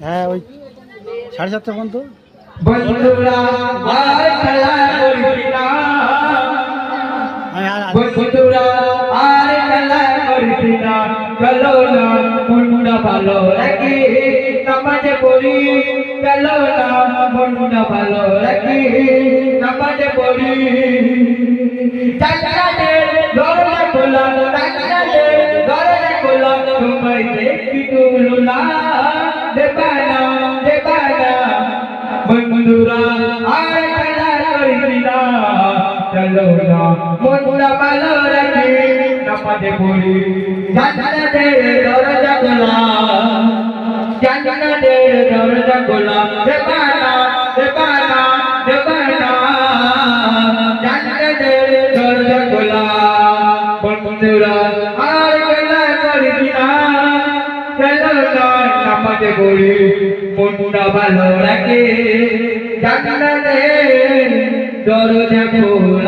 হ্যাঁ ওই 7:30 পর্যন্ত বন্ধুরা আর খেলা করিস না বন্ধুরা আর খেলা করিস না চলো না মনটা ভালো রাখি নামাজ পড়ি চলো না মনটা ভালো রাখি নামাজ পড়ি জান্নাতের দরজা খোলা জান্নাতের দরজা খোলা তোমায় দেখি তুলনা দেবানা দেবানা বন্ধুরা আর খেলা করিস না চলো না মনটা ভালো রাখি নামাজ পড়ি জান্নাতের দরজা খোলা জান্নাতের দরজা খোলা দেবানা দেবানা দেবানা জান্নাতের দরজা খোলা বন্ধুরা আর খেলা করিস না চলো না নামাজ পড়ি মনটা ভালো রাখে জান্নাতের দরজা খোলা